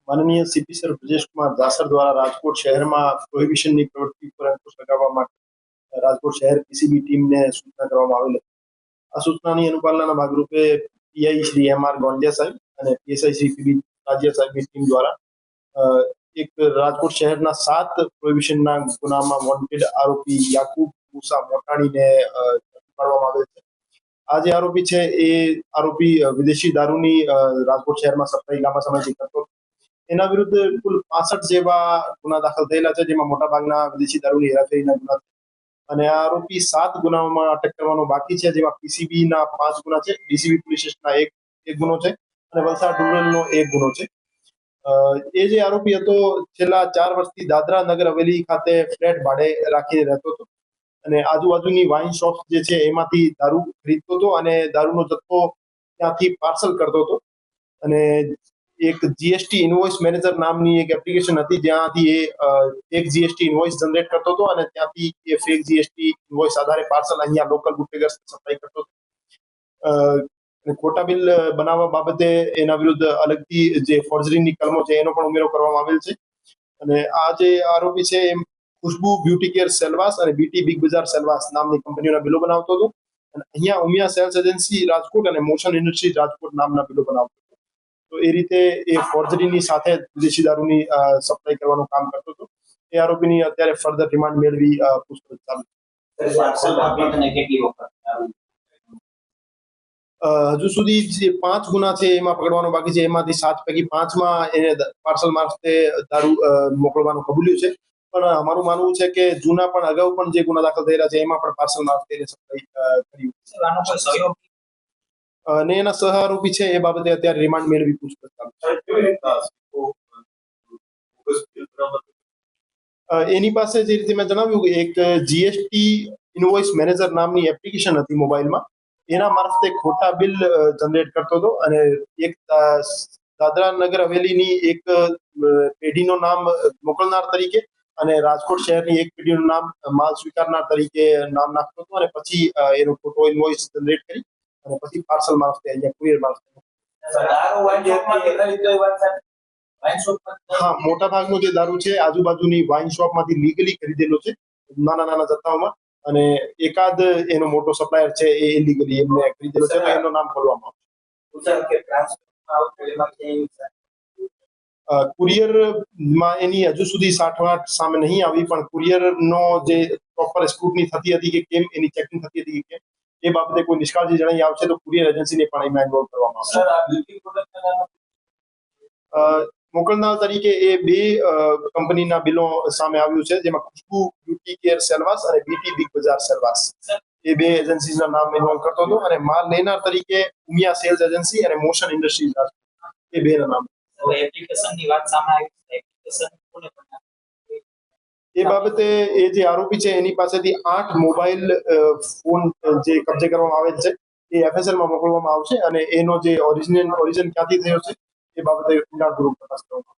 માનનીય CP sir Brajesh Kumar દાસર દ્વારા રાજકોટ શહેરમાં પ્રોહિબિશનની પ્રવૃત્તિ પર અંકુશ લગાવવા માટે રાજકોટ શહેર પીસીબી ટીમને સૂચના કરવામાં આવેલ હતી. આ સૂચનાની અનુપાલનના ભાગરૂપે પીઆઈ શ્રી એમ.આર. ગોંડિયા સાહેબ અને પીએસઆઈ શ્રી પીબી રાજ્ય સાહેબની ટીમ દ્વારા એક રાજકોટ શહેરના 7 પ્રોહિબિશનના ગુનામાં વોન્ટેડ આરોપી યાકુબ મુસા મોટાણીને પાડવામાં આવેલ છે. આ જે આરોપી છે એ આરોપી વિદેશી દારૂની રાજકોટ શહેરમાં સપ્લાય લાંબા સમયથી કરતો. એના વિરુદ્ધ કુલ 65 જેવા ગુના દાખલ થયેલા છે, જેમાં મોટાભાગના વિદેશી દારૂની હેરાફેરીના ગુના છે. અને આ આરોપી 7 ગુનાઓમાં અટક કરવાનો બાકી છે, જેમાં પીસીબીના 5 ગુના છે, ડીસીબી પોલીસ સ્ટેશનના એક ગુનો છે અને વલસાડ રૂરલનો 1 ગુનો છે. એ જે આરોપી હતો છેલ્લા 4 વર્ષથી દાદરા નગર હવેલી ખાતે ફ્લેટ ભાડે રાખીને રહેતો હતો અને આજુબાજુની વાઇન શોપ જે છે એમાંથી દારૂ ખરીદતો હતો અને દારૂનો જથ્થો ત્યાંથી પાર્સલ કરતો હતો. અને એક જીએસટી ઇનવોઇસ મેનેજર નામની એક એપ્લિકેશન હતી, જ્યાંથી એ એક જીએસટી ઇનવોઇસ જનરેટ કરતો હતો અને ત્યાંથી એ ફેક જીએસટી ઇનવોઇસ આધારે પાર્સલ અહીંયા લોકલ બુટલેગર્સ સપ્લાય કરતો હતો. ખોટા બિલ બનાવવા બાબતે એના વિરુદ્ધ અલગથી જે ફોર્જરીની કલમો છે એનો પણ ઉમેરો કરવામાં આવેલ છે. અને આ જે આરોપી છે એમ ખુશ્બુ બ્યુટી કેર સેલવાસ અને બીટી બિગ બજાર સેલવાસ નામની કંપનીઓના બિલો બનાવતો હતો અને અહીંયા ઉમિયા સેલ્સ એજન્સી રાજકોટ અને મોશન ઇન્ડસ્ટ્રી રાજકોટ નામના બિલો બનાવતો હતો. તો એ રીતે એ ફોર્જરીની સાથે વિદેશી દારૂની સપ્લાય કરવાનું કામ કરતો હતો. એ આરોપીની અત્યારે ફર્ધર રિમાન્ડ મેળવી પૂછપરછ ચાલુ હજુ સુધી જે 5 ગુના છે એમાં પકડવાનો બાકી છે. એમાંથી 7 પૈકી 5માં એને પાર્સલ મારફતે દારૂ મોકલવાનું કબૂલ્યું છે. પણ અમારું માનવું છે કે જૂના પણ અગાઉ પણ જે ગુના દાખલ થયેલા છે એમાં પણ પાર્સલ મારફતે એને સપ્લાય કર્યું અને એના સહ આરોપી છે એ બાબતે અત્યારે રિમાન્ડ મેળવી પૂછપરછ ચાલુ. એની પાસે જે રીતે મેં જણાવ્યું કે એક જીએસટી ઇનવોઇસ મેનેજર નામની એપ્લિકેશન હતી મોબાઈલમાં, એના મારફતે ખોટા બિલ જનરેટ કરતો હતો અને એક દાદરા નગર હવેલીની એક પેઢીનું નામ મોકલનાર તરીકે અને રાજકોટ શહેરની એક પેઢીનું નામ માલ સ્વીકારનાર તરીકે નામ નાખતો હતો અને પછી એનો ખોટો ઇનવોઇસ જનરેટ કરી અને પછી પાર્સલ મારફતે અહીંયા કુરિયર મારફતે. હા, મોટા ભાગનો જે દારૂ છે આજુબાજુની વાઇન શોપમાંથી લીગલી ખરીદેલો છે નાના નાના જથ્થાઓમાં અને એકાદ એનો મોટો સપ્લાયર છે એ ઇલીગલી એમને ખરીદેલો છે, એનું નામ ખોલવામાં આવશે. કુરિયરમાં એની હજુ સુધી સાઠગાંઠ સામે નહીં આવી, પણ કુરિયરનો જે પ્રોપર સ્ક્રુટની થતી હતી કે કેમ એની ચેકિંગ થતી હતી કે કેમ એ બાબતે કોઈ નિષ્કાળજી જણાઈ આવશે તો કુરિયર એજન્સીને પણ એમાં ઇન્વોલ્વ કરવામાં આવશે. મોકલનાર તરીકે એ 2 કંપનીના બિલો સામે આવ્યું છે, જેમાં ખુશ્બુ બ્યુટી કેર સેલવાસ અને બીટી બિગ બજાર સેલવાસ એ 2 એજન્સીના નામ ઇન્વોલ્વ કરતો હતો અને માલ લેનાર તરીકે ઉમિયા સેલ્સ એજન્સી અને મોશન ઇન્ડસ્ટ્રીઝ એ 2 ના નામ. એપ્લિકેશનની વાત સામે આવી, એપ્લિકેશન કોને બનાવી એ બાબતે એ જે આરોપી છે એની પાસેથી 8 મોબાઈલ ફોન જે કબજે કરવામાં આવેલ છે એ એફએસએલમાં મોકલવામાં આવશે અને એનો જે ઓરિજિન ક્યાંથી થયો છે એ બાબતે ઊંડાણપૂર્વક તપાસ કરવામાં આવશે.